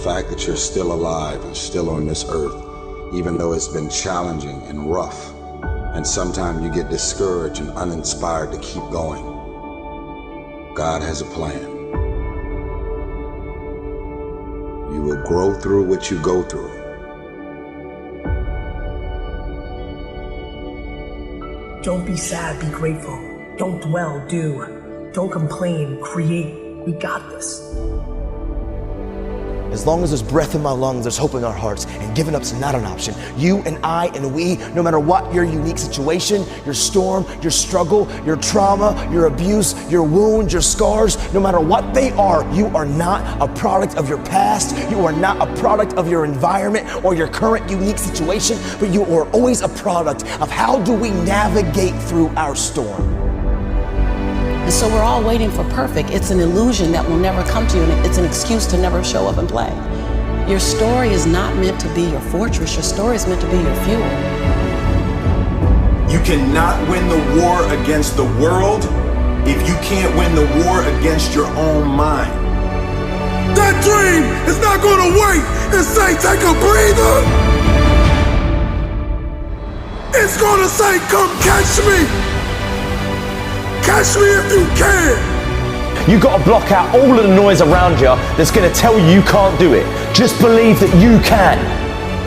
fact that you're still alive and still on this earth, even though it's been challenging and rough, and sometimes you get discouraged and uninspired to keep going. God has a plan. You will grow through what you go through. Don't be sad, be grateful. Don't dwell, do. Don't complain, create. We got this. As long as there's breath in my lungs, there's hope in our hearts, and giving up's not an option. You and I and we, no matter what your unique situation, your storm, your struggle, your trauma, your abuse, your wounds, your scars, no matter what they are, you are not a product of your past. You are not a product of your environment or your current unique situation, but you are always a product of how do we navigate through our storm. And so we're all waiting for perfect. It's an illusion that will never come to you, and it's an excuse to never show up and play. Your story is not meant to be your fortress. Your story is meant to be your fuel. You cannot win the war against the world if you can't win the war against your own mind. That dream is not going to wait and say, take a breather. It's going to say, come catch me. Catch me if you can! You got to block out all of the noise around you that's going to tell you can't do it. Just believe that you can.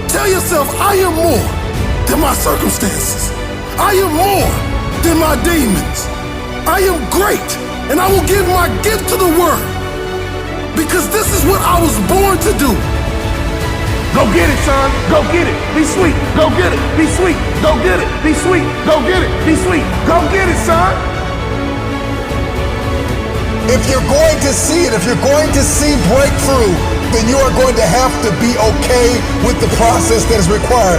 Tell yourself, I am more than my circumstances. I am more than my demons. I am great, and I will give my gift to the world. Because this is what I was born to do. Go get it, son. Go get it. Be sweet. Go get it. Be sweet. Go get it. Be sweet. Go get it. Be sweet. Go get it, son. If you're going to see it, if you're going to see breakthrough, then you are going to have to be okay with the process that is required.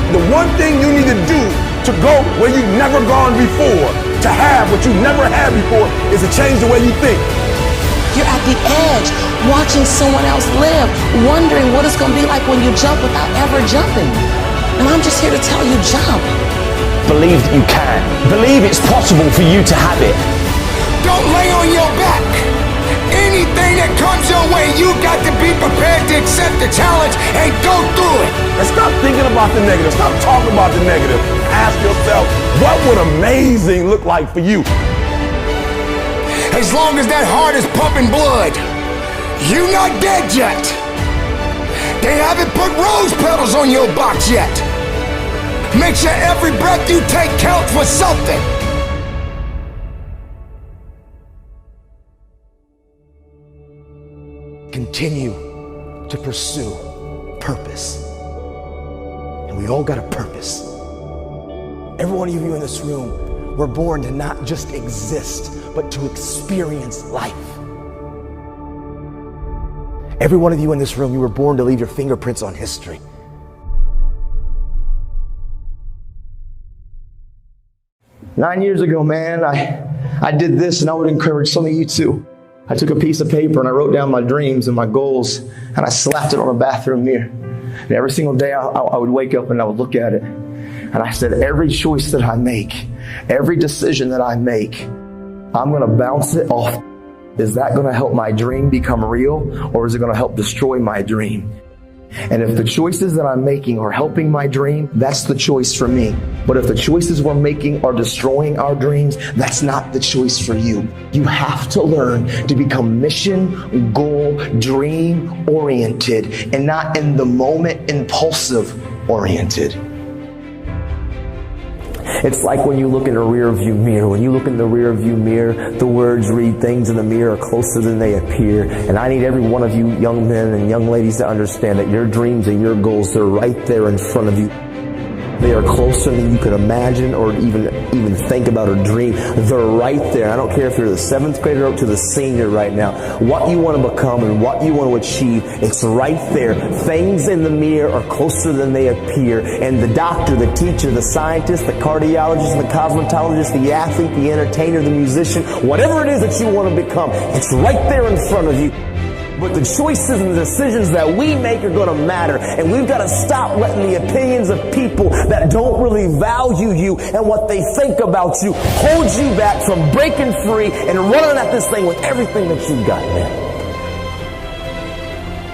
The one thing you need to do to go where you've never gone before, to have what you've never had before, is to change the way you think. You're at the edge, watching someone else live, wondering what it's going to be like when you jump without ever jumping. And I'm just here to tell you, jump. Believe that you can. Believe it's possible for you to have it. Don't lay on your back. Anything that comes your way, you got to be prepared to accept the challenge and go through it. And stop thinking about the negative. Stop talking about the negative. Ask yourself, what would amazing look like for you? As long as that heart is pumping blood, you're not dead yet. They haven't put rose petals on your box yet. Make sure every breath you take counts for something. Continue to pursue purpose. And we all got a purpose. Every one of you in this room, we're born to not just exist, but to experience life. Every one of you in this room, you were born to leave your fingerprints on history. Nine years ago, man, I did this, and I would encourage some of you too. I took a piece of paper and I wrote down my dreams and my goals, and I slapped it on a bathroom mirror. And every single day I would wake up and I would look at it. And I said, every choice that I make, every decision that I make, I'm going to bounce it off. Is that going to help my dream become real, or is it going to help destroy my dream? And if the choices that I'm making are helping my dream, that's the choice for me. But if the choices we're making are destroying our dreams, that's not the choice for you. You have to learn to become mission, goal, dream oriented, and not in the moment impulsive oriented. It's like when you look in a rear view mirror. When you look in the rear view mirror, the words read, things in the mirror are closer than they appear. And I need every one of you young men and young ladies to understand that your dreams and your goals, they're right there in front of you. They are closer than you could imagine or even think about or dream. They're right there. I don't care if you're the 7th grader up to the senior right now. What you want to become and what you want to achieve, it's right there. Things in the mirror are closer than they appear. And the doctor, the teacher, the scientist, the cardiologist, the cosmetologist, the athlete, the entertainer, the musician, whatever it is that you want to become, it's right there in front of you. But the choices and the decisions that we make are going to matter. And we've got to stop letting the opinions of people that don't really value you and what they think about you hold you back from breaking free and running at this thing with everything that you've got, man.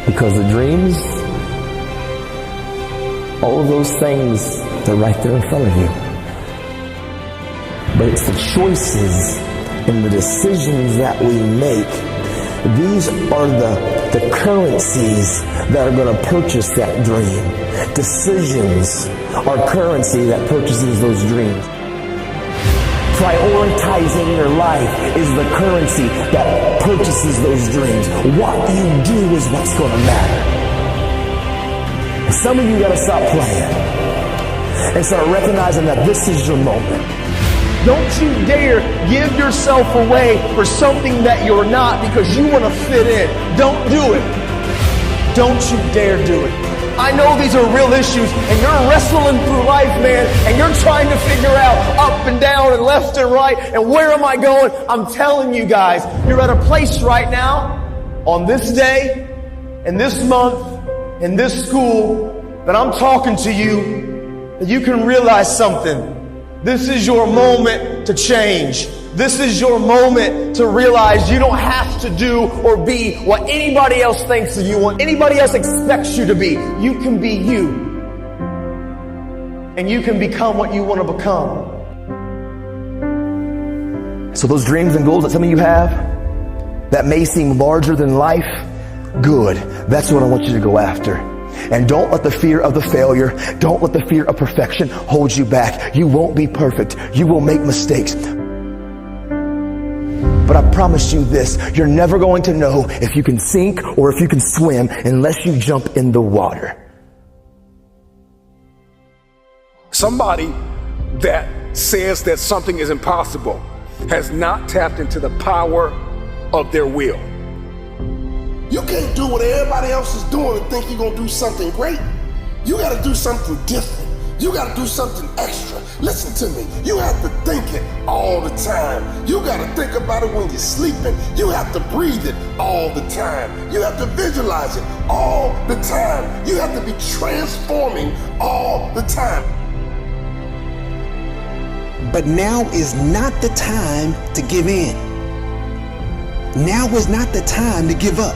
Because the dreams, all of those things, they're right there in front of you. But it's the choices and the decisions that we make. These are the currencies that are going to purchase that dream. Decisions are currency that purchases those dreams. Prioritizing your life is the currency that purchases those dreams. What you do is what's going to matter. And some of you got to stop playing and start recognizing that this is your moment. Don't you dare give yourself away for something that you're not because you want to fit in. Don't do it. Don't you dare do it. I know these are real issues and you're wrestling through life, man, and you're trying to figure out up and down and left and right and where am I going? I'm telling you guys, you're at a place right now on this day, in this month, in this school, that I'm talking to you, that you can realize something. This is your moment to change. This is your moment to realize you don't have to do or be what anybody else thinks of you, what anybody else expects you to be. You can be you. And you can become what you want to become. So those dreams and goals that some of you have, that may seem larger than life, good. That's what I want you to go after. And don't let the fear of the failure, don't let the fear of perfection hold you back. You won't be perfect. You will make mistakes. But I promise you this, you're never going to know if you can sink or if you can swim unless you jump in the water. Somebody that says that something is impossible has not tapped into the power of their will. You can't do what everybody else is doing and think you're gonna do something great. You gotta do something different. You gotta do something extra. Listen to me, you have to think it all the time. You gotta think about it when you're sleeping. You have to breathe it all the time. You have to visualize it all the time. You have to be transforming all the time. But now is not the time to give in. Now is not the time to give up.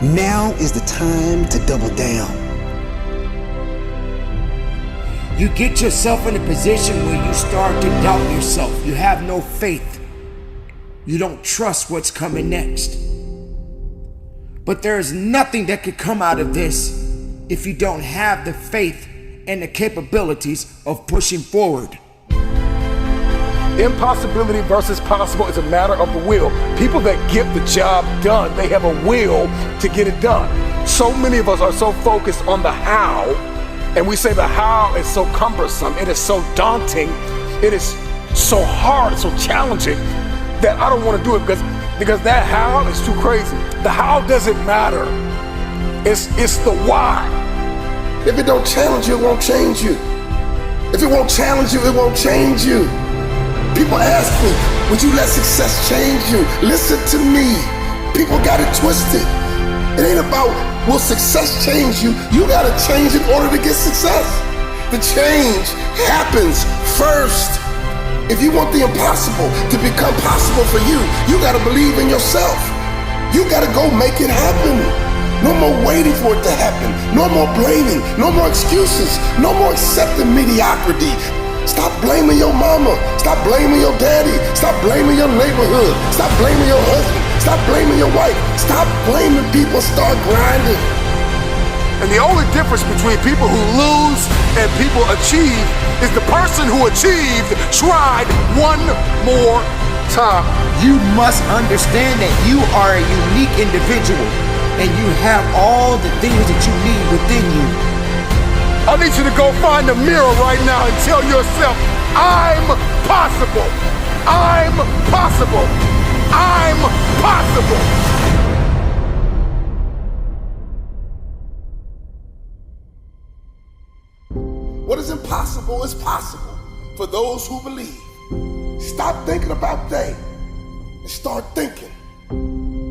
Now is the time to double down. You get yourself in a position where you start to doubt yourself. You have no faith. You don't trust what's coming next. But there is nothing that could come out of this if you don't have the faith and the capabilities of pushing forward. Impossibility versus possible is a matter of the will. People that get the job done, they have a will to get it done. So many of us are so focused on the how, and we say the how is so cumbersome, it is so daunting, it is so hard, so challenging, that I don't want to do it because that how is too crazy. The how doesn't matter. It's the why. If it don't challenge you, it won't change you. If it won't challenge you, it won't change you. People ask me, would you let success change you? Listen to me. People got it twisted. It ain't about will success change you. You gotta change in order to get success. The change happens first. If you want the impossible to become possible for you, you gotta believe in yourself. You gotta go make it happen. No more waiting for it to happen. No more blaming. No more excuses. No more accepting mediocrity. Stop blaming your mama. Stop blaming your daddy. Stop blaming your neighborhood. Stop blaming your husband. Stop blaming your wife. Stop blaming people. Start grinding. And the only difference between people who lose and people achieve is the person who achieved tried one more time. You must understand that you are a unique individual and you have all the things that you need within you. I need you to go find a mirror right now and tell yourself, I'm possible. I'm possible. I'm possible. What is impossible is possible for those who believe. Stop thinking about they and start thinking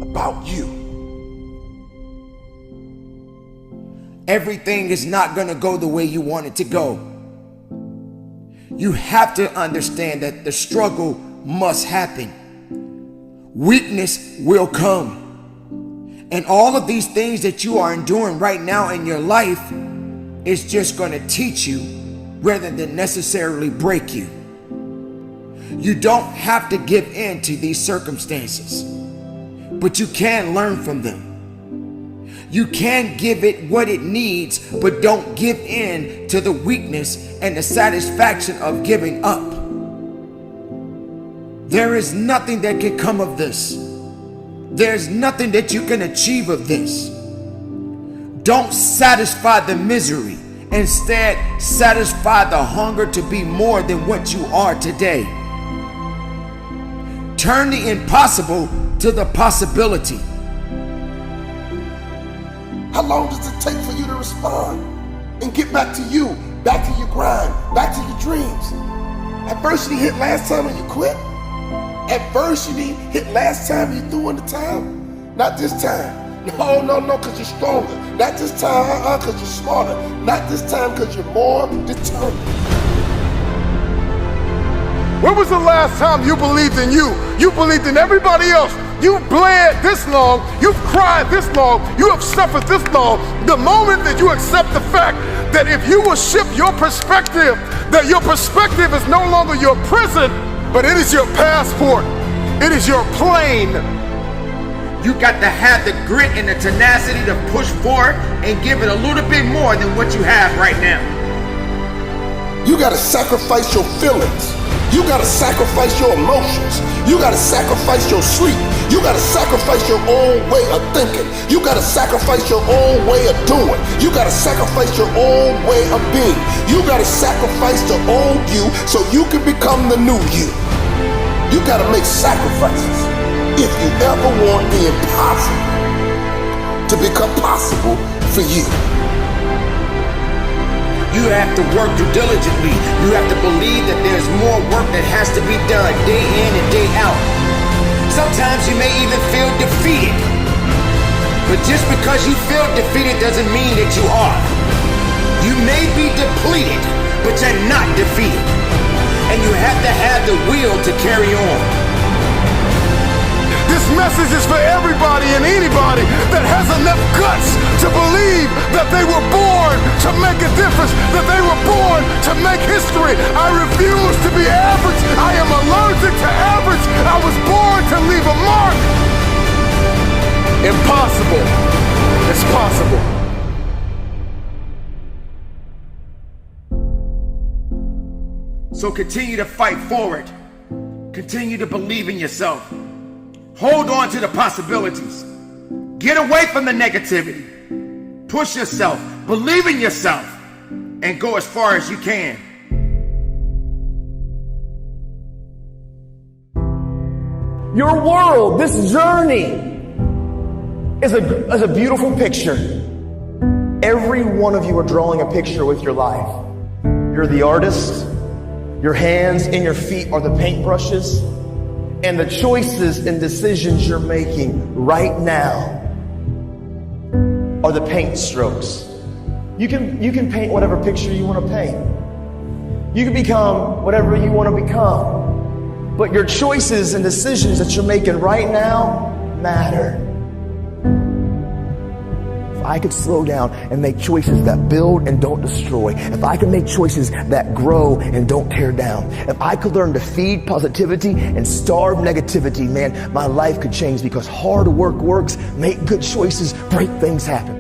about you. Everything is not going to go the way you want it to go. You have to understand that the struggle must happen. Weakness will come. And all of these things that you are enduring right now in your life is just going to teach you rather than necessarily break you. You don't have to give in to these circumstances, but you can learn from them. You can give it what it needs, but don't give in to the weakness and the satisfaction of giving up. There is nothing that can come of this. There's nothing that you can achieve of this. Don't satisfy the misery. Instead, satisfy the hunger to be more than what you are today. Turn the impossible to the possibility. How long does it take for you to respond and get back to you, back to your grind, back to your dreams? Adversity hit last time and you quit? Adversity hit last time you threw in the towel? Not this time. No, because you're stronger. Not this time, because you're smarter. Not this time, because you're more determined. When was the last time you believed in you? You believed in everybody else. You bled this long, you've cried this long, you have suffered this long. The moment that you accept the fact that if you will shift your perspective, that your perspective is no longer your prison, but it is your passport, it is your plane. You got to have the grit and the tenacity to push forward and give it a little bit more than what you have right now. You got to sacrifice your feelings. You got to sacrifice your emotions. You got to sacrifice your sleep. You got to sacrifice your old way of thinking. You got to sacrifice your old way of doing. You got to sacrifice your old way of being. You got to sacrifice the old you so you can become the new you. You got to make sacrifices if you ever want the impossible to become possible for you. You have to work diligently. You have to believe that there's more work that has to be done day in and day out. Sometimes you may even feel defeated. But just because you feel defeated doesn't mean that you are. You may be depleted, but you're not defeated. And you have to have the will to carry on. This message is for everybody and anybody that has enough guts to believe that they were born to make a difference, that they were born to make history. I refuse to be average. I am allergic to average. I was born to leave a mark. Impossible. It's possible. So continue to fight forward. Continue to believe in yourself. Hold on to the possibilities. Get away from the negativity. Push yourself, believe in yourself, and go as far as you can. Your world, this journey, is a beautiful picture. Every one of you are drawing a picture with your life. You're the artist. Your hands and your feet are the paintbrushes. And the choices and decisions you're making right now are the paint strokes. You can paint whatever picture you want to paint. You can become whatever you want to become. But your choices and decisions that you're making right now matter. If I could slow down and make choices that build and don't destroy, if I could make choices that grow and don't tear down, if I could learn to feed positivity and starve negativity, man, my life could change, because hard work works. Make good choices, break things happen.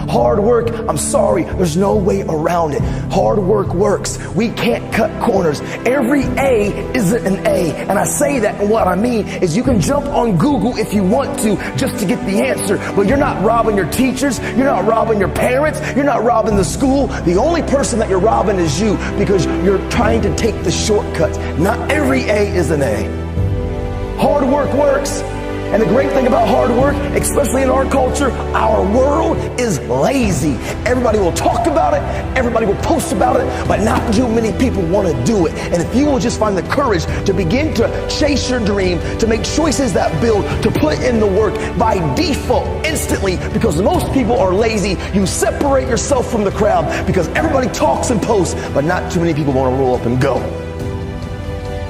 Hard work, I'm sorry, there's no way around it. Hard work works. We can't cut corners. Every A isn't an A. And I say that, and what I mean is you can jump on Google if you want to just to get the answer, but you're not robbing your teachers, you're not robbing your parents, you're not robbing the school. The only person that you're robbing is you, because you're trying to take the shortcuts. Not every A is an A. Hard work works. And the great thing about hard work, especially in our culture, our world is lazy. Everybody will talk about it, everybody will post about it, but not too many people want to do it. And if you will just find the courage to begin to chase your dream, to make choices that build, to put in the work by default, instantly, because most people are lazy, you separate yourself from the crowd because everybody talks and posts, but not too many people want to roll up and go.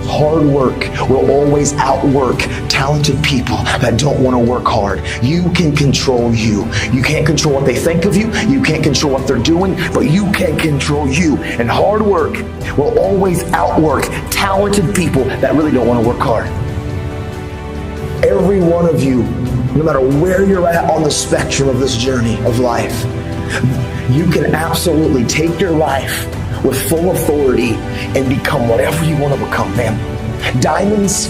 hard work will always outwork talented people that don't want to work hard. You can control you. You can't control what they think of you. You can't control what they're doing, but you can control you. And hard work will always outwork talented people that really don't want to work hard. Every one of you, no matter where you're at on the spectrum of this journey of life, you can absolutely take your life with full authority and become whatever you want to become, man. Diamonds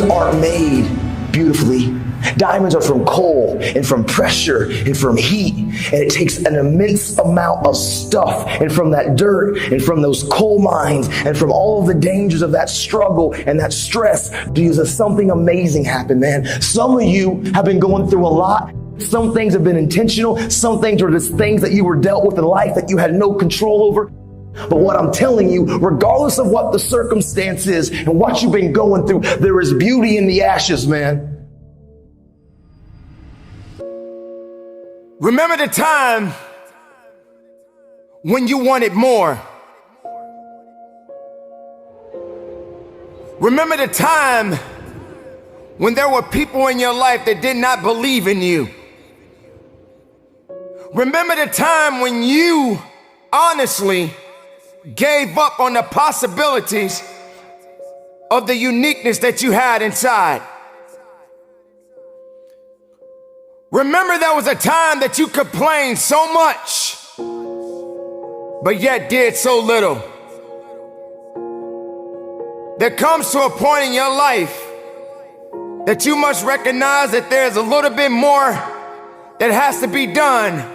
aren't made beautifully. Diamonds are from coal and from pressure and from heat. And it takes an immense amount of stuff, and from that dirt and from those coal mines and from all of the dangers of that struggle and that stress to something amazing happen, man. Some of you have been going through a lot. Some things have been intentional. Some things are just things that you were dealt with in life that you had no control over. But what I'm telling you, regardless of what the circumstance is and what you've been going through, there is beauty in the ashes, man. Remember the time when you wanted more. Remember the time when there were people in your life that did not believe in you. Remember the time when you honestly gave up on the possibilities of the uniqueness that you had inside. Remember there was a time that you complained so much, but yet did so little. There comes to a point in your life that you must recognize that there's a little bit more that has to be done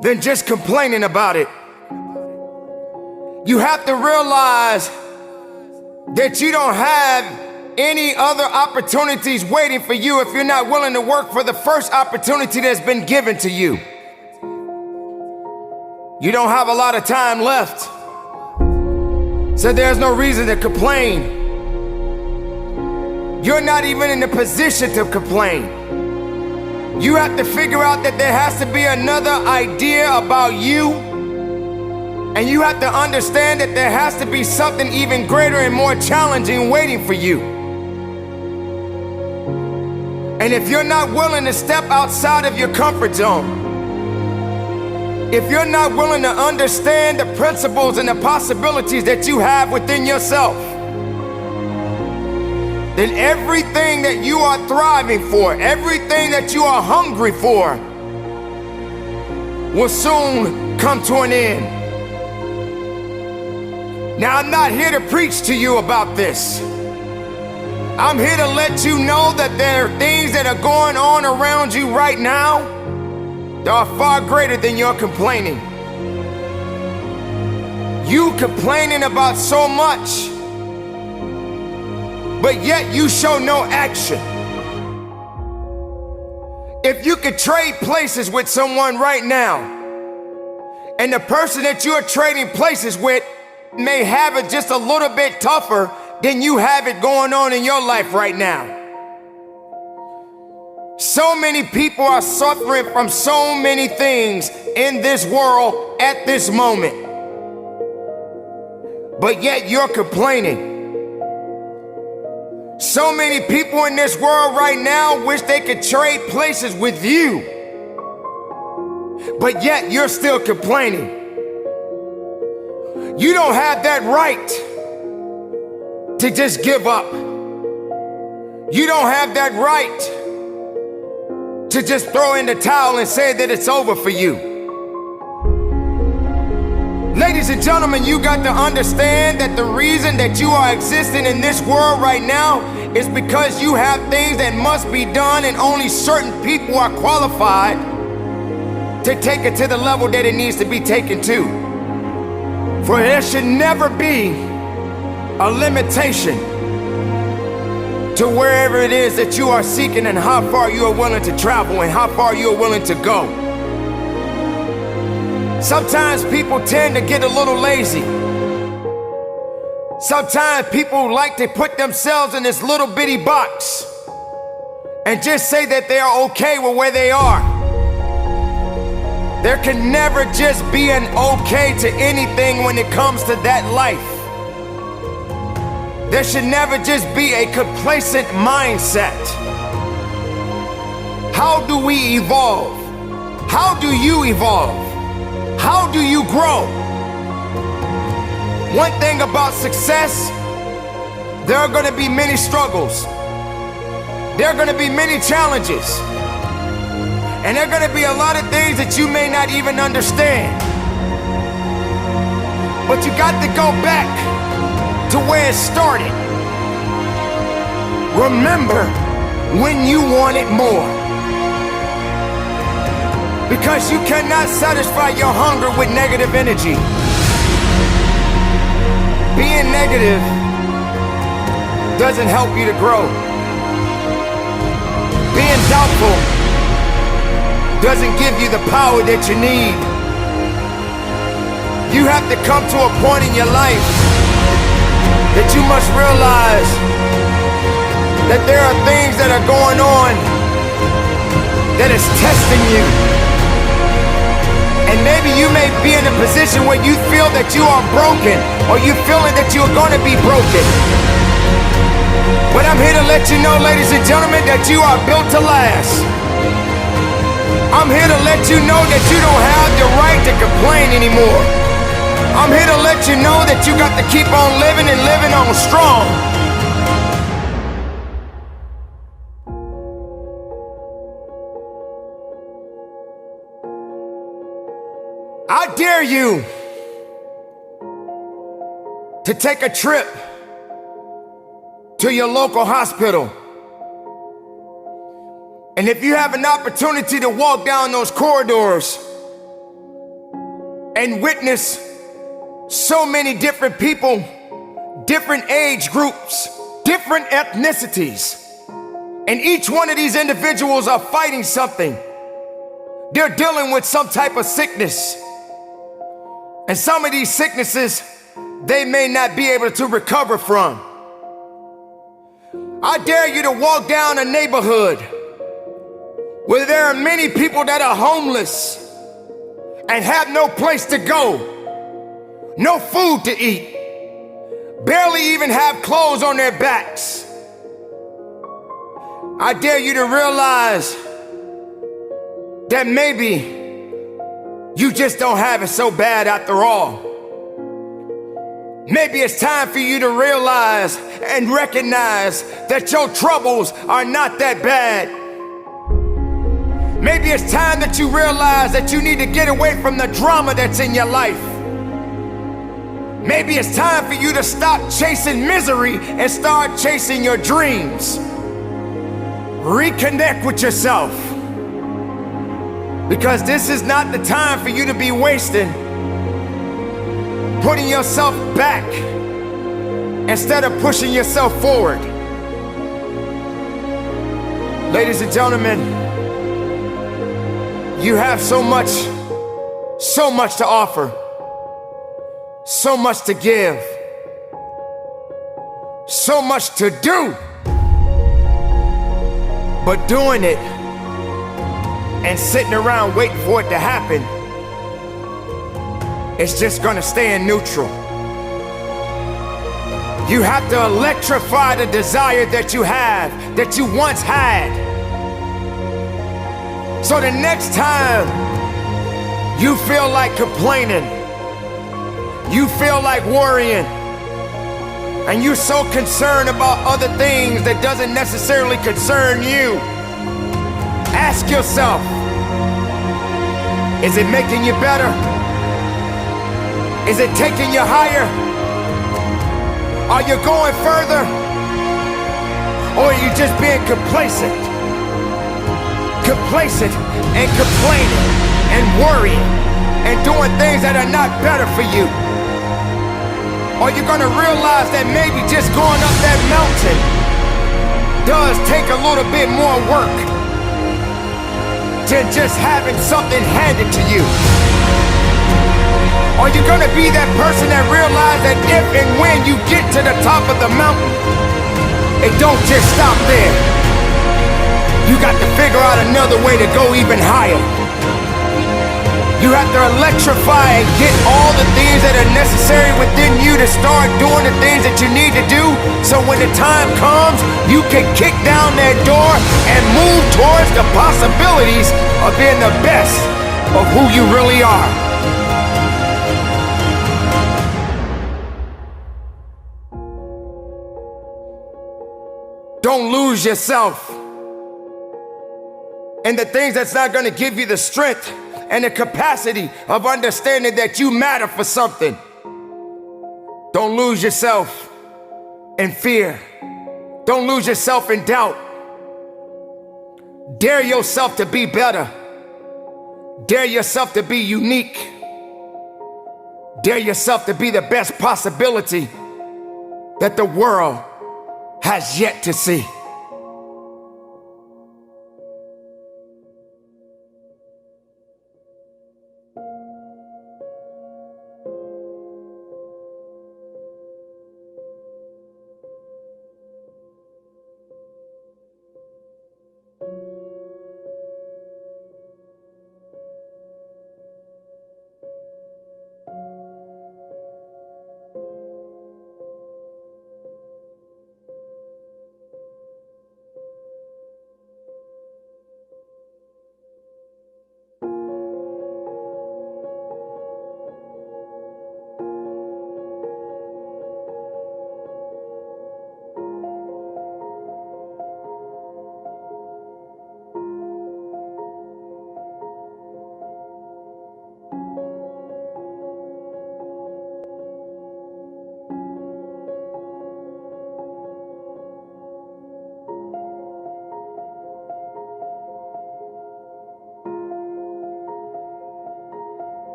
than just complaining about it. You have to realize that you don't have any other opportunities waiting for you if you're not willing to work for the first opportunity that's been given to you. You don't have a lot of time left, so there's no reason to complain. You're not even in the position to complain. You have to figure out that there has to be another idea about you, and you have to understand that there has to be something even greater and more challenging waiting for you. And if you're not willing to step outside of your comfort zone, if you're not willing to understand the principles and the possibilities that you have within yourself, then everything that you are thriving for, everything that you are hungry for, will soon come to an end. Now, I'm not here to preach to you about this. I'm here to let you know that there are things that are going on around you right now that are far greater than your complaining. You complaining about so much, but yet you show no action. If you could trade places with someone right now, and the person that you are trading places with may have it just a little bit tougher than you have it going on in your life right now. So many people are suffering from so many things in this world at this moment, but yet you're complaining. So many people in this world right now wish they could trade places with you, but yet you're still complaining. You don't have that right to just give up. You don't have that right to just throw in the towel and say that it's over for you. Ladies and gentlemen, you got to understand that the reason that you are existing in this world right now is because you have things that must be done, and only certain people are qualified to take it to the level that it needs to be taken to. For there should never be a limitation to wherever it is that you are seeking and how far you are willing to travel and how far you are willing to go. Sometimes people tend to get a little lazy. Sometimes people like to put themselves in this little bitty box and just say that they are okay with where they are. There can never just be an okay to anything when it comes to that life. There should never just be a complacent mindset. How do we evolve? How do you evolve? How do you grow? One thing about success, there are going to be many struggles. There are going to be many challenges. And there are going to be a lot of things that you may not even understand. But you got to go back to where it started. Remember when you wanted more. Because you cannot satisfy your hunger with negative energy. Being negative doesn't help you to grow. Being doubtful doesn't give you the power that you need. You have to come to a point in your life that you must realize that there are things that are going on that is testing you. And maybe you may be in a position where you feel that you are broken, or you feeling that you're going to be broken. But I'm here to let you know, ladies and gentlemen, that you are built to last. I'm here to let you know that you don't have the right to complain anymore. I'm here to let you know that you got to keep on living and living on strong. I dare you to take a trip to your local hospital. And if you have an opportunity to walk down those corridors and witness so many different people, different age groups, different ethnicities, and each one of these individuals are fighting something. They're dealing with some type of sickness. And some of these sicknesses, they may not be able to recover from. I dare you to walk down a neighborhood where there are many people that are homeless and have no place to go, no food to eat, barely even have clothes on their backs. I dare you to realize that maybe you just don't have it so bad after all. Maybe it's time for you to realize and recognize that your troubles are not that bad. Maybe it's time that you realize that you need to get away from the drama that's in your life. Maybe it's time for you to stop chasing misery and start chasing your dreams. Reconnect with yourself. Because this is not the time for you to be wasting, putting yourself back instead of pushing yourself forward. Ladies and gentlemen, you have so much to offer, so much to give, so much to do. But doing it and sitting around waiting for it to happen, it's just gonna stay in neutral. You have to electrify the desire that you have, that you once had. So the next time you feel like complaining, you feel like worrying, and you're so concerned about other things that doesn't necessarily concern you, ask yourself, is it making you better? Is it taking you higher? Are you going further? Or are you just being complacent? Complacent and complaining and worrying and doing things that are not better for you? Are you gonna realize that maybe just going up that mountain does take a little bit more work than just having something handed to you? Are you gonna be that person that realizes that if and when you get to the top of the mountain, it don't just stop there? You got to figure out another way to go even higher. You You have to electrify and get all the things that are necessary within you to start doing the things that you need to do, so when the time comes, you can kick down that door and move towards the possibilities of being the best of who you really are. Don't lose yourself in the things that's not going to give you the strength and the capacity of understanding that you matter for something. Don't lose yourself in fear. Don't lose yourself in doubt. Dare yourself to be better. Dare yourself to be unique. Dare yourself to be the best possibility that the world has yet to see.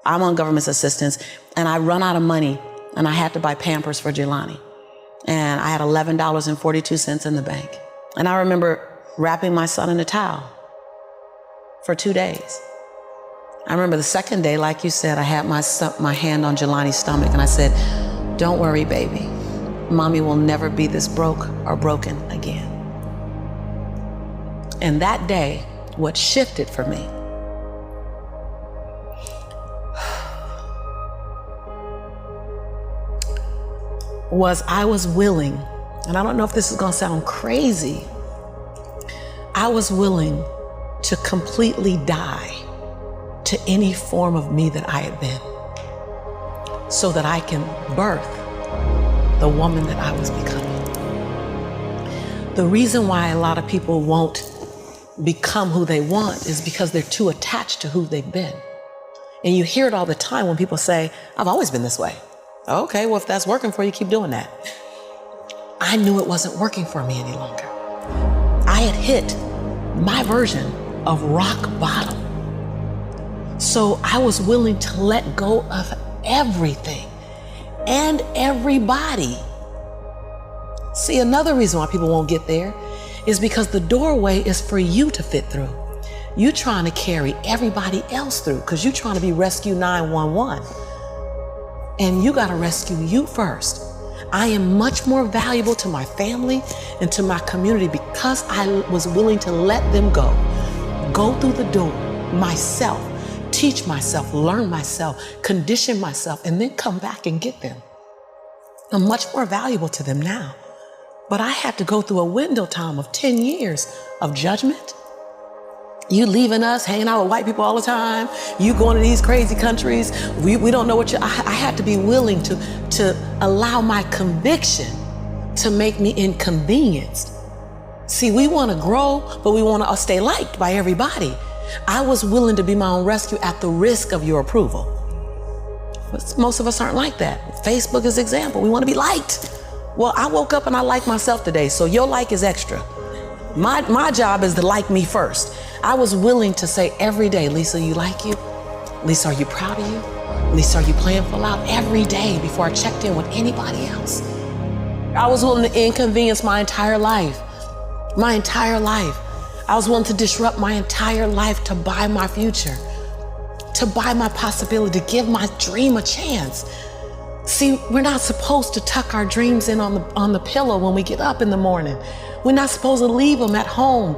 I'm on government assistance, and I run out of money, and I had to buy Pampers for Jelani. And I had $11.42 in the bank. And I remember wrapping my son in a towel for 2 days. I remember the second day, like you said, I had my hand on Jelani's stomach, and I said, "Don't worry, baby. Mommy will never be this broke or broken again." And that day, what shifted for me was I was willing, and I don't know if this is gonna sound crazy, I was willing to completely die to any form of me that I had been, so that I can birth the woman that I was becoming. The reason why a lot of people won't become who they want is because they're too attached to who they've been. And you hear it all the time when people say, "I've always been this way." Okay, well, if that's working for you, keep doing that. I knew it wasn't working for me any longer. I had hit my version of rock bottom. So I was willing to let go of everything and everybody. See, another reason why people won't get there is because the doorway is for you to fit through. You trying to carry everybody else through because you're trying to be Rescue 911. And you gotta rescue you first. I am much more valuable to my family and to my community because I was willing to let them go through the door myself, teach myself, learn myself, condition myself, and then come back and get them. I'm much more valuable to them now. But I had to go through a window time of 10 years of judgment. You leaving us, hanging out with white people all the time. You going to these crazy countries. We don't know what I had to be willing to allow my conviction to make me inconvenienced. See, we want to grow, but we want to stay liked by everybody. I was willing to be my own rescue at the risk of your approval. But most of us aren't like that. Facebook is an example. We want to be liked. Well, I woke up and I like myself today, so your like is extra. My job is to like me first. I was willing to say every day, "Lisa, you like you? Lisa, are you proud of you? Lisa, are you playing full out?" Every day before I checked in with anybody else. I was willing to inconvenience my entire life. My entire life. I was willing to disrupt my entire life to buy my future, to buy my possibility, to give my dream a chance. See, we're not supposed to tuck our dreams in on the pillow when we get up in the morning. We're not supposed to leave them at home.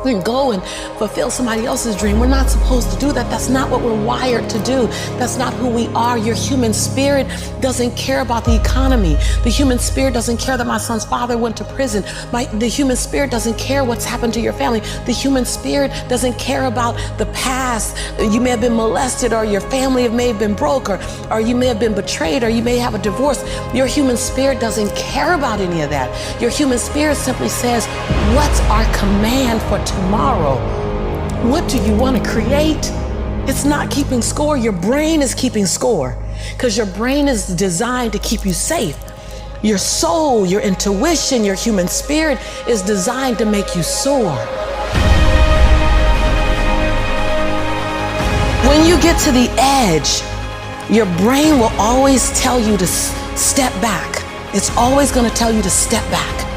We can go and fulfill somebody else's dream. We're not supposed to do that. That's not what we're wired to do. That's not who we are. Your human spirit doesn't care about the economy. The human spirit doesn't care that my son's father went to prison. The human spirit doesn't care what's happened to your family. The human spirit doesn't care about the past. You may have been molested, or your family may have been broke, or you may have been betrayed, or you may have a divorce. Your human spirit doesn't care about any of that. Your human spirit simply says, what's our command for tomorrow? What do you want to create? It's not keeping score. Your brain is keeping score, because your brain is designed to keep you safe. Your soul, your intuition, your human spirit is designed to make you soar. When you get to the edge, your brain will always tell you to step back. It's always going to tell you to step back,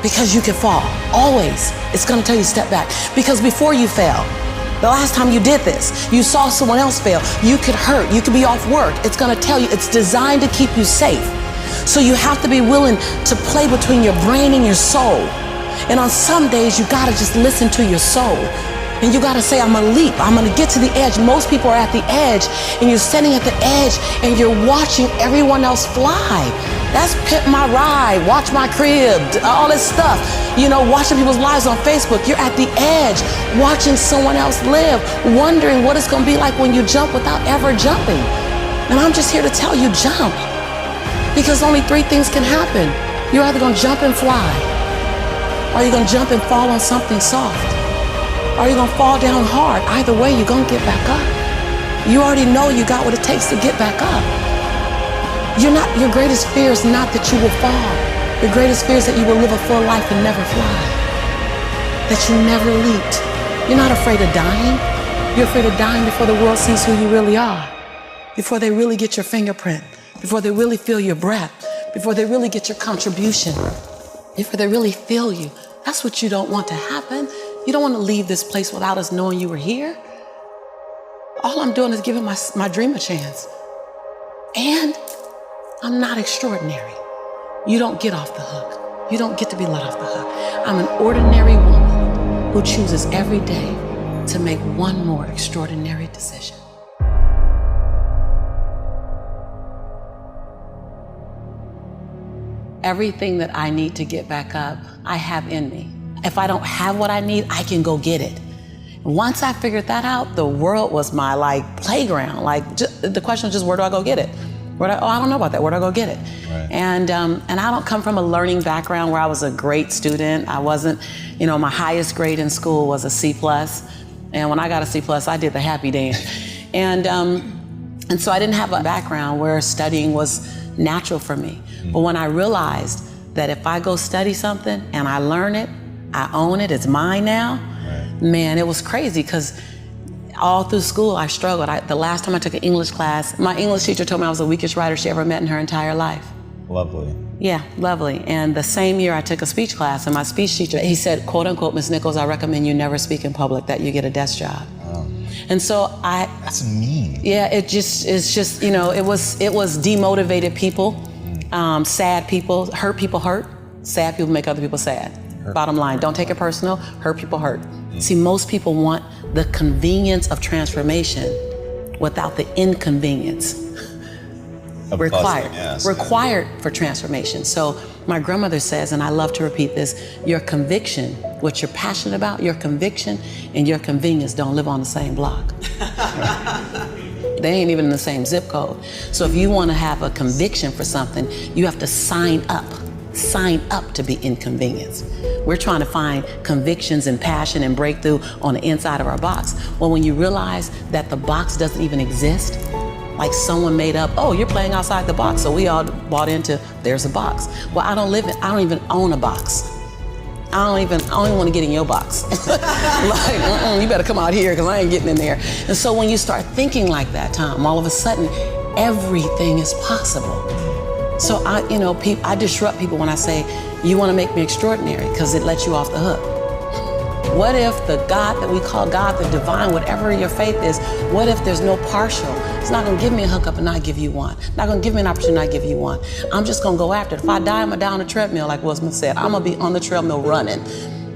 because you can fall. Always. It's going to tell you to step back. Because before you fell, the last time you did this, you saw someone else fail. You could hurt. You could be off work. It's going to tell you. It's designed to keep you safe. So you have to be willing to play between your brain and your soul. And on some days, you got to just listen to your soul. And you got to say, I'm going to leap. I'm going to get to the edge. Most people are at the edge, and you're standing at the edge, and you're watching everyone else fly. That's Pimp My Ride, Watch My Crib, all this stuff. You know, watching people's lives on Facebook. You're at the edge, watching someone else live, wondering what it's going to be like when you jump without ever jumping. And I'm just here to tell you, jump. Because only three things can happen. You're either going to jump and fly, or you're going to jump and fall on something soft, or you're going to fall down hard. Either way, you're going to get back up. You already know you got what it takes to get back up. Your greatest fear is not that you will fall. Your greatest fear is that you will live a full life and never fly. That you never leaped. You're not afraid of dying. You're afraid of dying before the world sees who you really are. Before they really get your fingerprint. Before they really feel your breath. Before they really get your contribution. Before they really feel you. That's what you don't want to happen. You don't want to leave this place without us knowing you were here. All I'm doing is giving my dream a chance. And I'm not extraordinary. You don't get off the hook. You don't get to be let off the hook. I'm an ordinary woman who chooses every day to make one more extraordinary decision. Everything that I need to get back up, I have in me. If I don't have what I need, I can go get it. Once I figured that out, the world was my playground. The question was just, where do I go get it? I don't know about that. Where do I go get it? Right. And I don't come from a learning background where I was a great student. I wasn't, my highest grade in school was a C+. And when I got a C+, I did the happy dance. And so I didn't have a background where studying was natural for me. Mm-hmm. But when I realized that if I go study something and I learn it, I own it, it's mine now, right. Man, it was crazy, because all through school I struggled. The last time I took an English class, my English teacher told me I was the weakest writer she ever met in her entire life. Lovely. Yeah, lovely. And the same year I took a speech class, and my speech teacher, he said, quote unquote, Ms. Nichols, I recommend you never speak in public, that you get a desk job. Oh. And so That's mean. Yeah, it was demotivated people, sad people, hurt people hurt, sad people make other people sad. Bottom line, don't take it personal, hurt people hurt. See, most people want the convenience of transformation without the inconvenience required for transformation. So my grandmother says, and I love to repeat this, your conviction, what you're passionate about, your conviction and your convenience don't live on the same block. They ain't even in the same zip code. So if you want to have a conviction for something, you have to sign up to be inconvenienced. We're trying to find convictions and passion and breakthrough on the inside of our box. Well, when you realize that the box doesn't even exist, like someone made up, oh, you're playing outside the box, so we all bought into, there's a box. Well, I don't even own a box. I don't even want to get in your box. You better come out here, because I ain't getting in there. And so when you start thinking like that, Tom, all of a sudden, everything is possible. So I disrupt people when I say, you want to make me extraordinary, because it lets you off the hook. What if the God that we call God, the divine, whatever your faith is, What if there's no partial? It's not gonna give me a hookup and not give you one. Not gonna give me an opportunity and not give you one. I'm just gonna go after it. If I die, I'm gonna die on the treadmill, like Will Smith said. I'm gonna be on the treadmill running.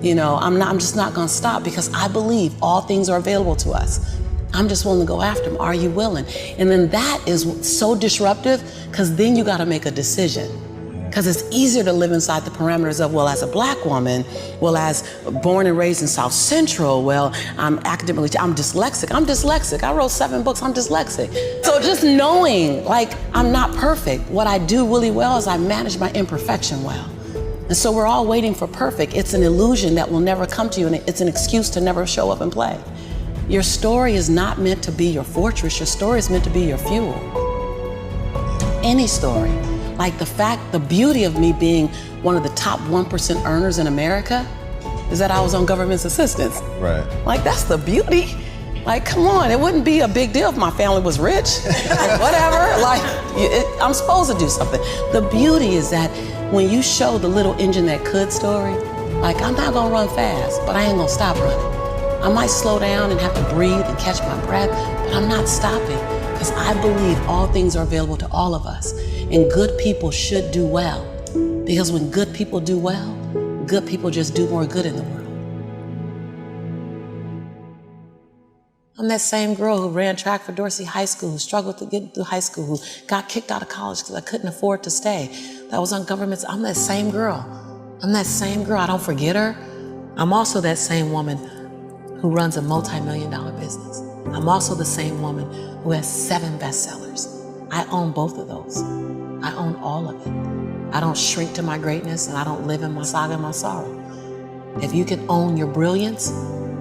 You know, I'm just not gonna stop because I believe all things are available to us. I'm just willing to go after them. Are you willing? And then that is so disruptive because then you gotta make a decision. Because it's easier to live inside the parameters of, well, as a black woman, well, as born and raised in South Central, well, I'm dyslexic. I wrote 7 books, I'm dyslexic. So just knowing, like, I'm not perfect. What I do really well is I manage my imperfection well. And so we're all waiting for perfect. It's an illusion that will never come to you, and it's an excuse to never show up and play. Your story is not meant to be your fortress. Your story is meant to be your fuel. Any story. Like the beauty of me being one of the top 1% earners in America is that I was on government's assistance. Right. Like, that's the beauty. Like, come on, it wouldn't be a big deal if my family was rich. Like, whatever, like, I'm supposed to do something. The beauty is that when you show the little engine that could story, like, I'm not gonna run fast, but I ain't gonna stop running. I might slow down and have to breathe and catch my breath, but I'm not stopping because I believe all things are available to all of us. And good people should do well, because when good people do well, good people just do more good in the world. I'm that same girl who ran track for Dorsey High School, who struggled to get through high school, who got kicked out of college because I couldn't afford to stay. That was on government's. I'm that same girl. I'm that same girl. I don't forget her. I'm also that same woman who runs a multi-million-dollar business. I'm also the same woman who has 7 bestsellers. I own both of those. I own all of it. I don't shrink to my greatness, and I don't live in my saga and my sorrow. If you can own your brilliance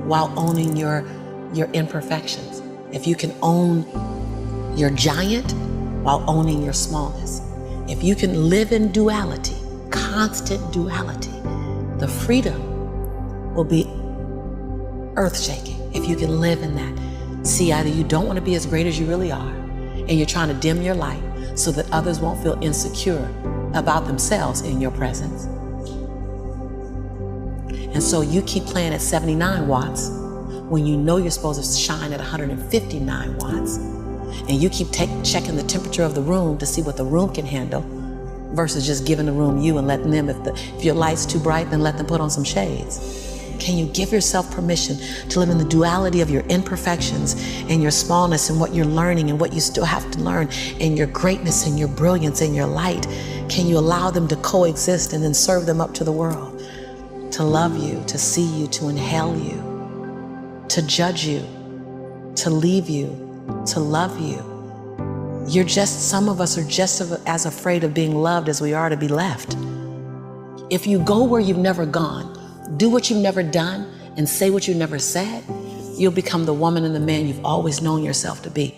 while owning your imperfections, if you can own your giant while owning your smallness, if you can live in duality, constant duality, the freedom will be earth-shaking if you can live in that. See, either you don't want to be as great as you really are, and you're trying to dim your light so that others won't feel insecure about themselves in your presence. And so you keep playing at 79 watts when you know you're supposed to shine at 159 watts. And you keep checking the temperature of the room to see what the room can handle versus just giving the room you and letting them, if your light's too bright, then let them put on some shades. Can you give yourself permission to live in the duality of your imperfections and your smallness and what you're learning and what you still have to learn and your greatness and your brilliance and your light? Can you allow them to coexist and then serve them up to the world? To love you, to see you, to inhale you, to judge you, to leave you, to love you. Some of us are just as afraid of being loved as we are to be left. If you go where you've never gone, do what you've never done, and say what you've never said, you'll become the woman and the man you've always known yourself to be.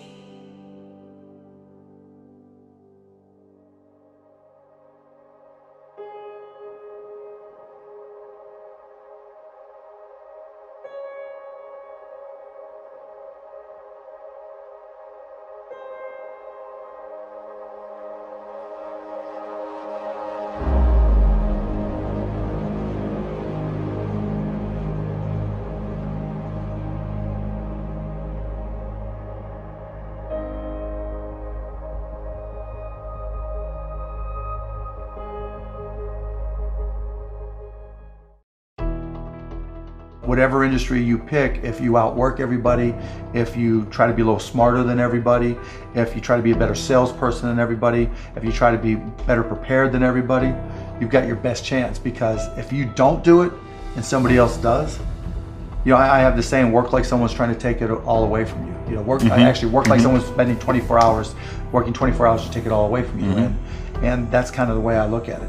Whatever industry you pick, if you outwork everybody, if you try to be a little smarter than everybody, if you try to be a better salesperson than everybody, if you try to be better prepared than everybody, you've got your best chance. Because if you don't do it and somebody else does, you know, I have the saying, work like someone's trying to take it all away from you. You know, I actually work like someone's spending 24 hours, working 24 hours to take it all away from you. And that's kind of the way I look at it.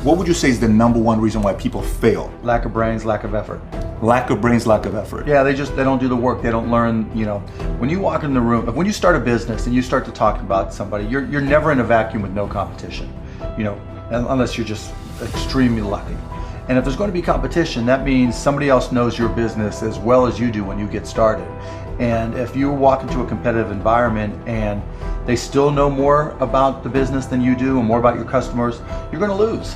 What would you say is the #1 reason why people fail? Lack of brains, lack of effort. Lack of brains, lack of effort. Yeah, they don't do the work. They don't learn, you know. When you walk in the room, when you start a business and you start to talk about somebody, you're never in a vacuum with no competition, you know, unless you're just extremely lucky. And if there's going to be competition, that means somebody else knows your business as well as you do when you get started. And if you walk into a competitive environment and they still know more about the business than you do and more about your customers, you're going to lose.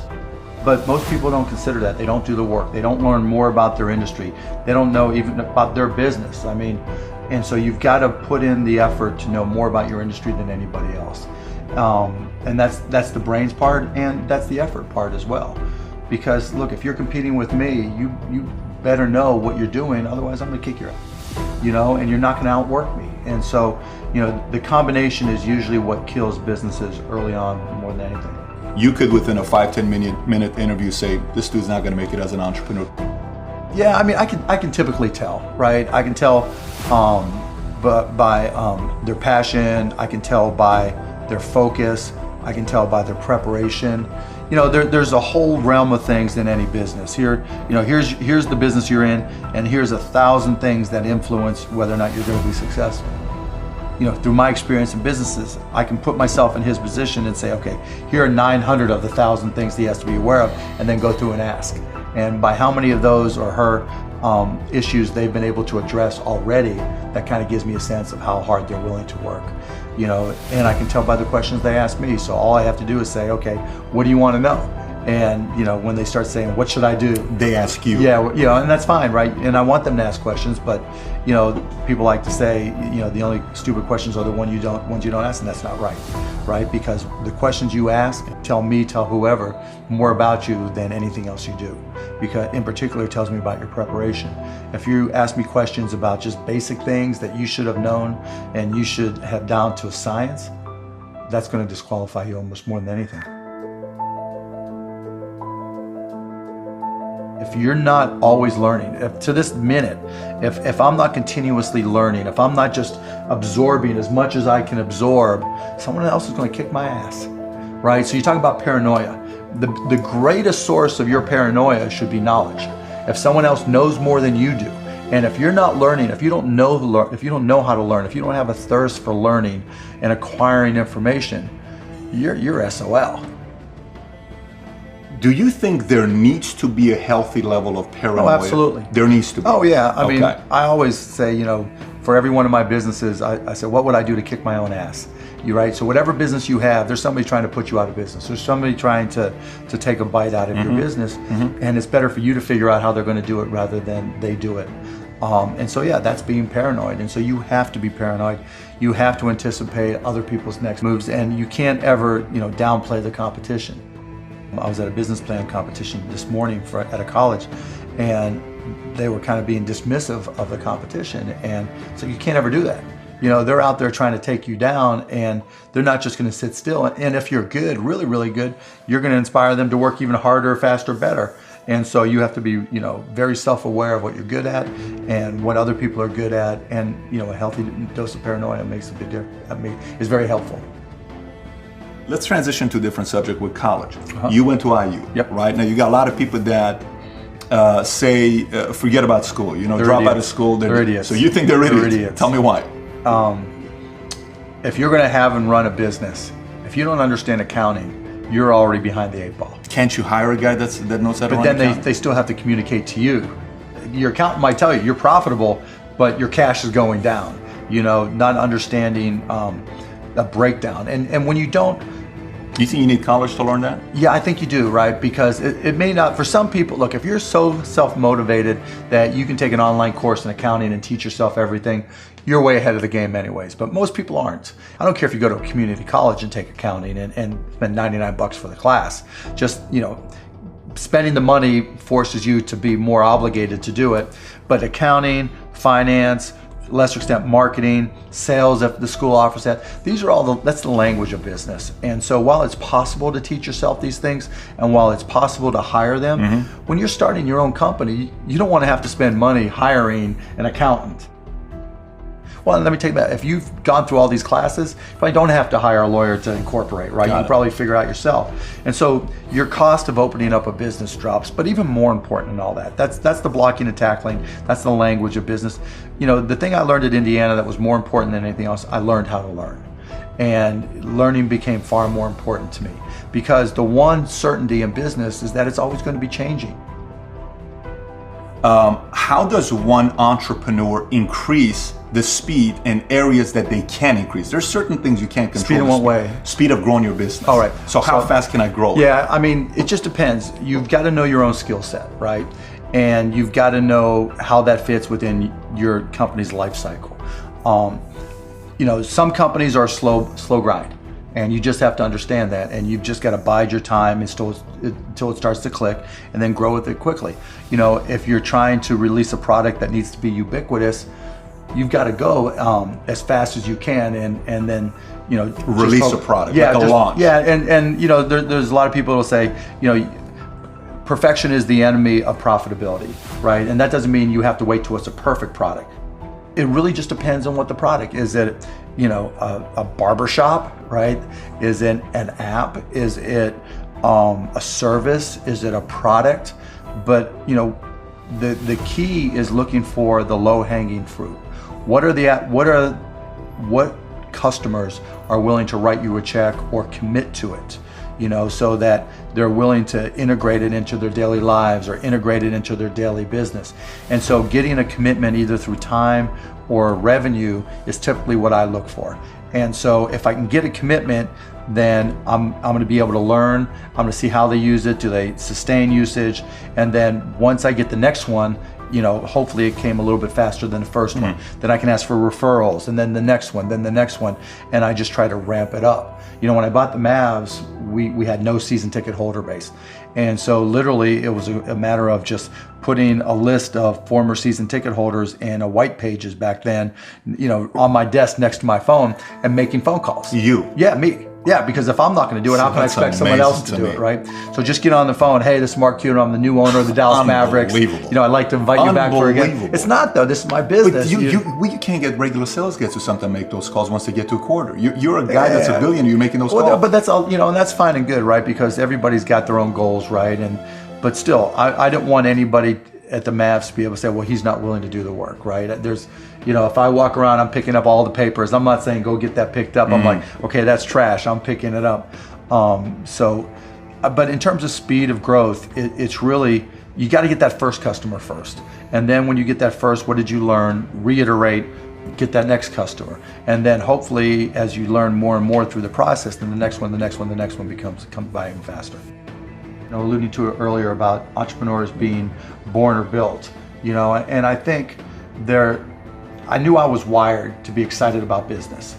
But most people don't consider that. They don't do the work. They don't learn more about their industry. They don't know even about their business. I mean, and so you've got to put in the effort to know more about your industry than anybody else. And that's the brains part, and that's the effort part as well. Because look, if you're competing with me, you better know what you're doing. Otherwise, I'm gonna kick your ass. You know, and you're not gonna outwork me. And so, you know, the combination is usually what kills businesses early on more than anything. You could, within a 5-10 minute interview, say this dude's not going to make it as an entrepreneur. Yeah, I mean, I can typically tell, right? I can tell by their passion. I can tell by their focus. I can tell by their preparation. You know, there's a whole realm of things in any business. Here, you know, here's the business you're in, and here's 1,000 things that influence whether or not you're going to be successful. You know, through my experience in businesses, I can put myself in his position and say, okay, here are 900 of the 1,000 things he has to be aware of, and then go through and ask. And by how many of those or her issues they've been able to address already, that kind of gives me a sense of how hard they're willing to work. You know, and I can tell by the questions they ask me. So all I have to do is say, okay, what do you want to know? And, you know, when they start saying, what should I do? They ask you. Yeah, you know, and that's fine, right? And I want them to ask questions, but, you know, people like to say, you know, the only stupid questions are the ones you don't ask, and that's not right, right? Because the questions you ask tell whoever more about you than anything else you do. Because in particular, it tells me about your preparation. If you ask me questions about just basic things that you should have known and you should have down to a science, that's going to disqualify you almost more than anything. If you're not always learning, to this minute, if I'm not continuously learning, if I'm not just absorbing as much as I can absorb, someone else is going to kick my ass, right? So you talk about paranoia. The greatest source of your paranoia should be knowledge. If someone else knows more than you do, and if you're not learning, if you don't know how to learn, if you don't have a thirst for learning and acquiring information, you're SOL. Do you think there needs to be a healthy level of paranoia? Oh, absolutely. There needs to be. Oh, yeah. I mean, I always say, you know, for every one of my businesses, I say, what would I do to kick my own ass? You right? So whatever business you have, there's somebody trying to put you out of business. There's somebody trying to take a bite out of your business. And it's better for you to figure out how they're going to do it rather than they do it. And so, yeah, that's being paranoid. And so you have to be paranoid. You have to anticipate other people's next moves, and you can't ever, you know, downplay the competition. I was at a business plan competition this morning at a college, and they were kind of being dismissive of the competition. And so you can't ever do that. You know, they're out there trying to take you down, and they're not just going to sit still. And if you're good, really, really good, you're going to inspire them to work even harder, faster, better. And so you have to be, you know, very self-aware of what you're good at and what other people are good at. And, you know, a healthy dose of paranoia makes a big difference. I mean, is very helpful. Let's transition to a different subject with college. You went to IU, right? Now you got a lot of people that say, forget about school, you know, they're drop idiots. out of school. They're idiots. So you think they're idiots? They're idiots. Tell me why. If you're going to have and run a business, if you don't understand accounting, you're already behind the 8 ball. Can't you hire a guy that knows how to run But then accounting? they still have to communicate to you. Your accountant might tell you you're profitable, but your cash is going down. You know, not understanding a breakdown. And when you don't, you think you need college to learn that? Yeah, I think you do, right? Because it may not, for some people, look, if you're so self-motivated that you can take an online course in accounting and teach yourself everything, you're way ahead of the game anyways. But most people aren't. I don't care if you go to a community college and take accounting and spend $99 for the class. Just, you know, spending the money forces you to be more obligated to do it. But accounting, finance, lesser extent marketing, sales if the school offers that. These are all that's the language of business. And so while it's possible to teach yourself these things, and while it's possible to hire them, when you're starting your own company, you don't want to have to spend money hiring an accountant. Well, let me take that. If you've gone through all these classes, you probably don't have to hire a lawyer to incorporate, right? You can probably figure out yourself. And so your cost of opening up a business drops. But even more important than all that, that's the blocking and tackling. That's the language of business. You know, the thing I learned at Indiana that was more important than anything else, I learned how to learn. And learning became far more important to me, because the one certainty in business is that it's always going to be changing. how does one entrepreneur increase the speed in areas that they can increase? There's certain things you can't control. Speed in what way? Speed of growing your business. All right. So how fast can I grow? Yeah, I mean, it just depends. You've got to know your own skill set, right? And you've got to know how that fits within your company's life cycle. You know, some companies are slow grind, and you just have to understand that, and you've just got to bide your time until it starts to click, and then grow with it quickly. You know, if you're trying to release a product that needs to be ubiquitous, you've got to go as fast as you can, and then, you know, release a product, yeah, like a launch. Yeah, and you know, there's a lot of people who will say, you know, perfection is the enemy of profitability, right? And that doesn't mean you have to wait till it's a perfect product. It really just depends on what the product is. It, you know, a barbershop, right? Is it an app? Is it a service? Is it a product? But, you know, the key is looking for the low-hanging fruit. What customers are willing to write you a check or commit to it, you know, so that they're willing to integrate it into their daily lives or integrate it into their daily business. And so getting a commitment either through time or revenue is typically what I look for. And so if I can get a commitment, then I'm going to be able to learn. I'm going to see how they use it. Do they sustain usage? And then once I get the next one, you know, hopefully it came a little bit faster than the first one. Then I can ask for referrals, and then the next one, then the next one, and I just try to ramp it up. You know, when I bought the Mavs, we had no season ticket holder base. And so literally it was a matter of just putting a list of former season ticket holders in a white pages back then, you know, on my desk next to my phone and making phone calls. You? Yeah, me. Yeah, because if I'm not going to do it, how can I expect someone else to do it, right? So just get on the phone. Hey, this is Mark Cuban. I'm the new owner of the Dallas Mavericks. You know, I'd like to invite you back for a game. It's not, though. This is my business. But you can't get regular sales guys or something to make those calls once they get to a quarter. You're a guy that's a billionaire. You're making those calls. But that's all, you know, and that's fine and good, right? Because everybody's got their own goals, right? But still, I didn't want anybody at the Mavs to be able to say, well, he's not willing to do the work, right? There's, you know, if I walk around, I'm picking up all the papers. I'm not saying go get that picked up. I'm like, okay, that's trash. I'm picking it up. But in terms of speed of growth, it's really, you got to get that first customer first. And then when you get that first, what did you learn? Reiterate, get that next customer. And then hopefully as you learn more and more through the process, then the next one comes by even faster. You know, alluding to it earlier about entrepreneurs being born or built, you know, and I think I knew I was wired to be excited about business.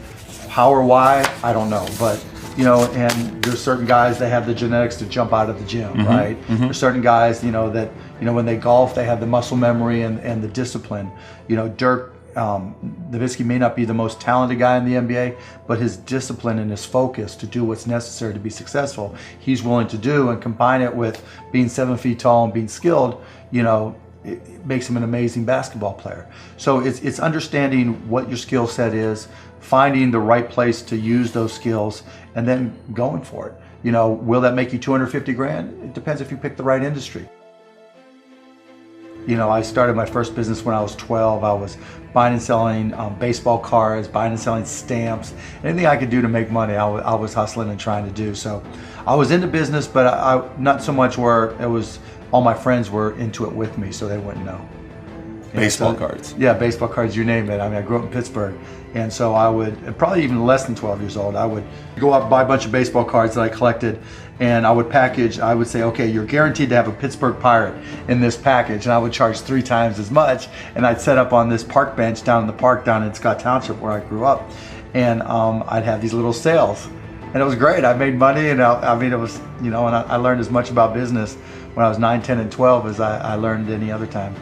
How or why, I don't know, but you know, and there's certain guys that have the genetics to jump out of the gym, right? There's certain guys, you know, that, you know, when they golf, they have the muscle memory and the discipline. You know, Dirk Nowitzki may not be the most talented guy in the NBA, but his discipline and his focus to do what's necessary to be successful, he's willing to do, and combine it with being 7 feet tall and being skilled, you know, it makes him an amazing basketball player. So it's understanding what your skill set is, finding the right place to use those skills, and then going for it. You know, will that make you 250 grand? It depends if you pick the right industry. You know, I started my first business when I was 12. I was buying and selling baseball cards, buying and selling stamps. Anything I could do to make money, I was hustling and trying to do. So I was into business, but I not so much where it was, all my friends were into it with me, so they wouldn't know. Baseball cards. Yeah, baseball cards, you name it. I mean, I grew up in Pittsburgh. And so I would, probably even less than 12 years old, I would go out and buy a bunch of baseball cards that I collected, and I would package, I would say, okay, you're guaranteed to have a Pittsburgh Pirate in this package, and I would charge 3 times as much, and I'd set up on this park bench down in the park down in Scott Township where I grew up, and I'd have these little sales, and it was great. I made money, and I mean, it was, you know, and I learned as much about business when I was 9, 10, and 12 as I learned any other time.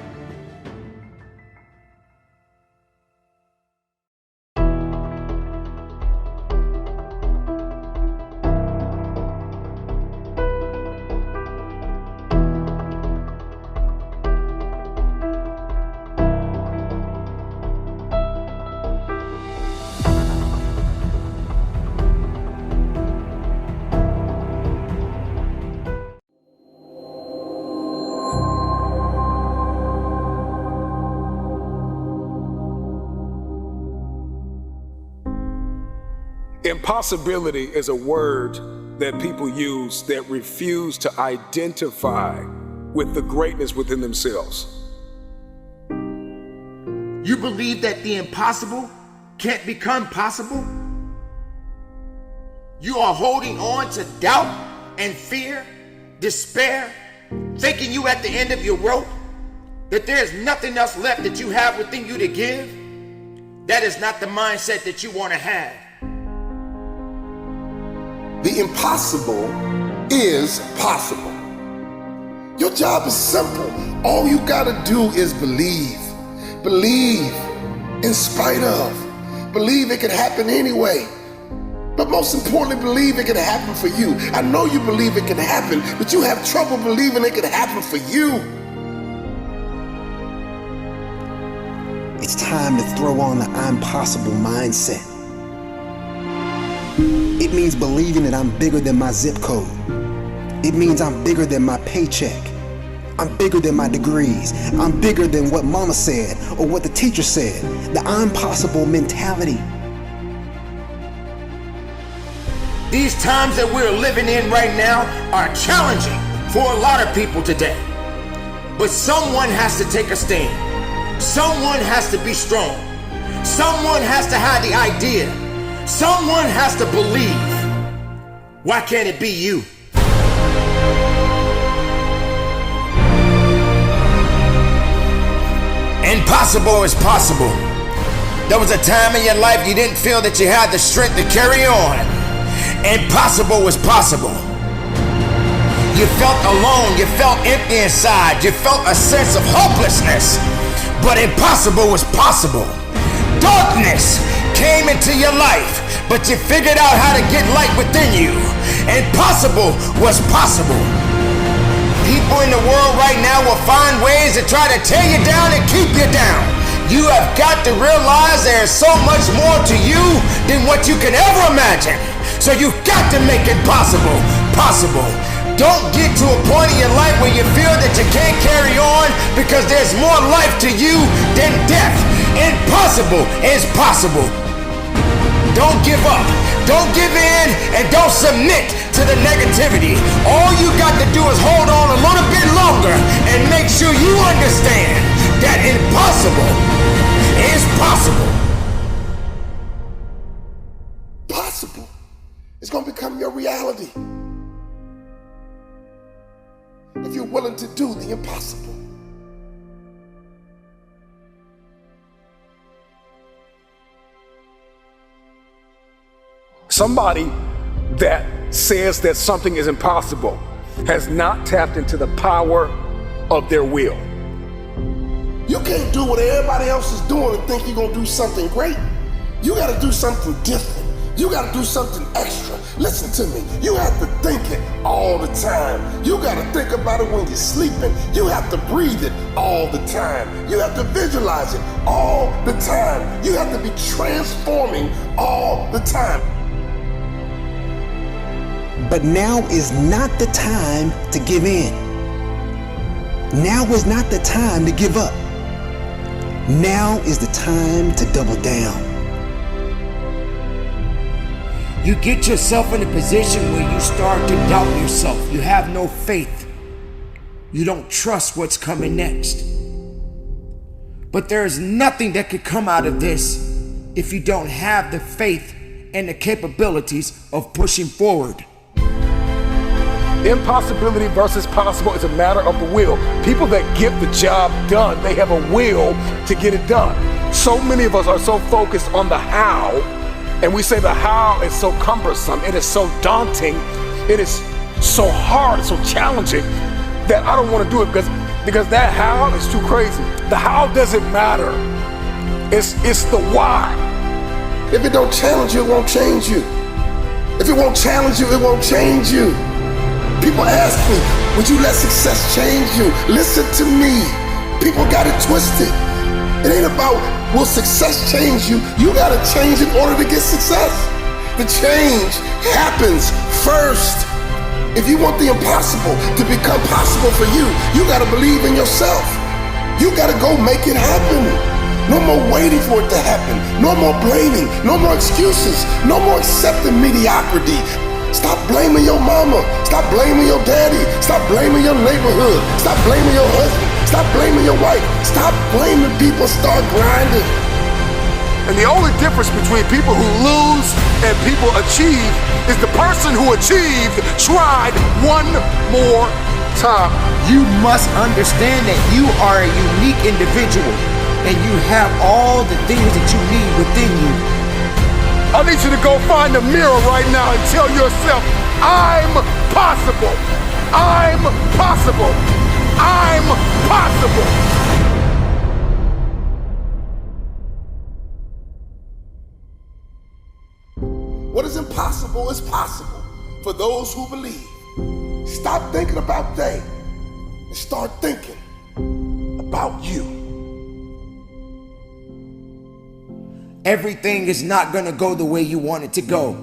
Impossibility is a word that people use that refuse to identify with the greatness within themselves. You believe that the impossible can't become possible? You are holding on to doubt and fear, despair, thinking you at the end of your rope, that there's nothing else left that you have within you to give. That is not the mindset that you want to have. The impossible is possible. Your job is simple. All you gotta do is believe. Believe in spite of. Believe it can happen anyway. But most importantly, believe it can happen for you. I know you believe it can happen, but you have trouble believing it can happen for you. It's time to throw on the I'm possible mindset. It means believing that I'm bigger than my zip code. It means I'm bigger than my paycheck. I'm bigger than my degrees. I'm bigger than what mama said or what the teacher said. The I'm possible mentality. These times that we're living in right now are challenging for a lot of people today. But someone has to take a stand. Someone has to be strong. Someone has to have the idea. Someone has to believe. Why can't it be you? Impossible is possible. There was a time in your life you didn't feel that you had the strength to carry on. Impossible was possible. You felt alone, you felt empty inside, you felt a sense of hopelessness, but impossible was possible. Darkness came into your life, but you figured out how to get light within you. Impossible was possible. People in the world right now will find ways to try to tear you down and keep you down. You have got to realize there is so much more to you than what you can ever imagine. So you've got to make it possible. Don't get to a point in your life where you feel that you can't carry on because there's more life to you than death. Impossible is possible. Don't give up. Don't give in and don't submit to the negativity. All you got to do is hold on a little bit longer and make sure you understand that impossible is possible. Possible. It's going to become your reality. If you're willing to do the impossible. Somebody that says that something is impossible has not tapped into the power of their will. You can't do what everybody else is doing and think you're going to do something great. You got to do something different. You got to do something extra. Listen to me. You have to think it all the time. You got to think about it when you're sleeping. You have to breathe it all the time. You have to visualize it all the time. You have to be transforming all the time. But now is not the time to give in. Now is not the time to give up. Now is the time to double down. You get yourself in a position where you start to doubt yourself. You have no faith. You don't trust what's coming next. But there is nothing that could come out of this if you don't have the faith and the capabilities of pushing forward. Impossibility versus possible is a matter of the will. People that get the job done, they have a will to get it done. So many of us are so focused on the how, and we say the how is so cumbersome, it is so daunting, it is so hard, so challenging, that I don't want to do it because that how is too crazy. The how doesn't matter. It's the why. If it don't challenge you, it won't change you. If it won't challenge you, it won't change you. People ask me, would you let success change you? Listen to me. People got it twisted. It ain't about will success change you. You gotta change in order to get success. The change happens first. If you want the impossible to become possible for you, you gotta believe in yourself. You gotta go make it happen. No more waiting for it to happen. No more blaming. No more excuses. No more accepting mediocrity. Stop blaming your mama. Stop blaming your daddy. Stop blaming your neighborhood. Stop blaming your husband. Stop blaming your wife. Stop blaming people. Start grinding. And the only difference between people who lose and people achieve is the person who achieved tried one more time. You must understand that you are a unique individual and you have all the things that you need within you. I need you to go find a mirror right now and tell yourself, I'm possible. I'm possible. I'm possible. What is impossible is possible for those who believe. Stop thinking about they and start thinking about you. Everything is not going to go the way you want it to go.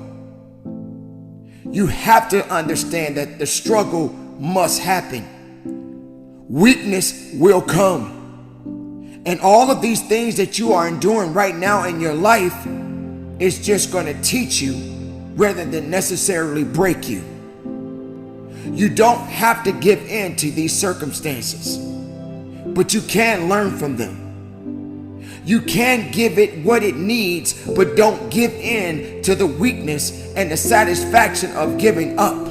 You have to understand that the struggle must happen. Weakness will come. And all of these things that you are enduring right now in your life is just going to teach you rather than necessarily break you. You don't have to give in to these circumstances, but you can learn from them. You can give it what it needs, but don't give in to the weakness and the satisfaction of giving up.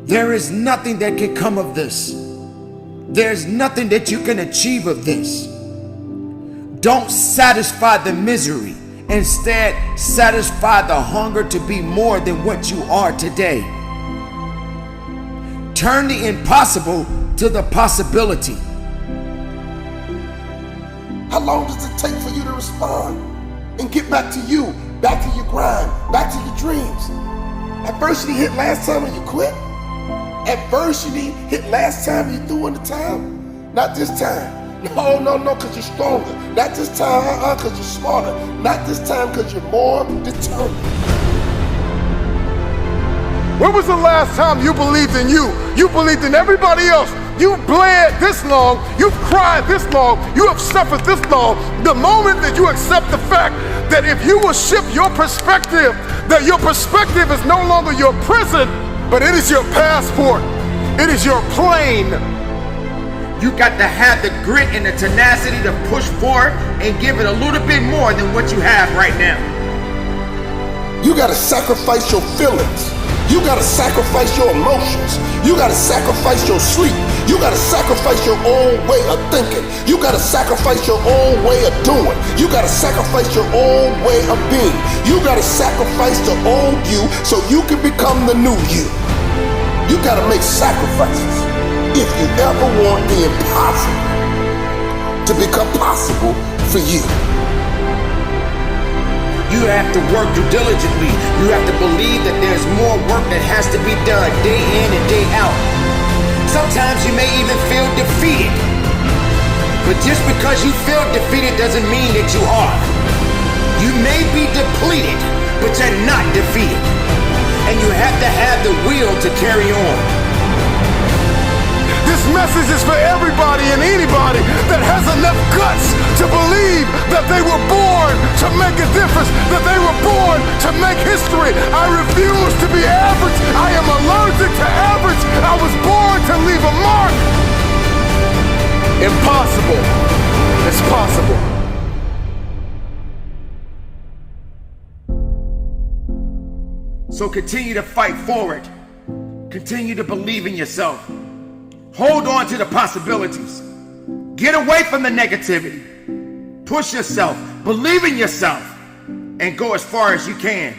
There is nothing that can come of this. There's nothing that you can achieve of this. Don't satisfy the misery. Instead, satisfy the hunger to be more than what you are today. Turn the impossible to the possibility. How long does it take for you to respond and get back to you, back to your grind, back to your dreams? Adversity hit last time and you quit? Adversity hit last time you threw in the towel? Not this time. No, because you're stronger. Not this time, because you're smarter. Not this time, because you're more determined. When was the last time you believed in you? You believed in everybody else. You bled this long. You've cried this long. You have suffered this long. The moment that you accept the fact that if you will shift your perspective, that your perspective is no longer your prison, but it is your passport. It is your plane. You got to have the grit and the tenacity to push forward and give it a little bit more than what you have right now. You got to sacrifice your feelings. You got to sacrifice your emotions. You got to sacrifice your sleep. You got to sacrifice your own way of thinking. You got to sacrifice your own way of doing. You got to sacrifice your own way of being. You got to sacrifice the old you so you can become the new you. You got to make sacrifices if you ever want the impossible to become possible for you. You have to work diligently. You have to believe that there's more work that has to be done day in and day out. Sometimes you may even feel defeated. But just because you feel defeated doesn't mean that you are. You may be depleted, but you're not defeated. And you have to have the will to carry on. This message is for everybody and anybody that has enough guts to believe that they were born to make a difference, that they were born to make history. I refuse to be average. I am allergic to average. I was born to leave a mark. Impossible. It's possible. So continue to fight forward. Continue to believe in yourself. Hold on to the possibilities. Get away from the negativity. Push yourself, believe in yourself, and go as far as you can.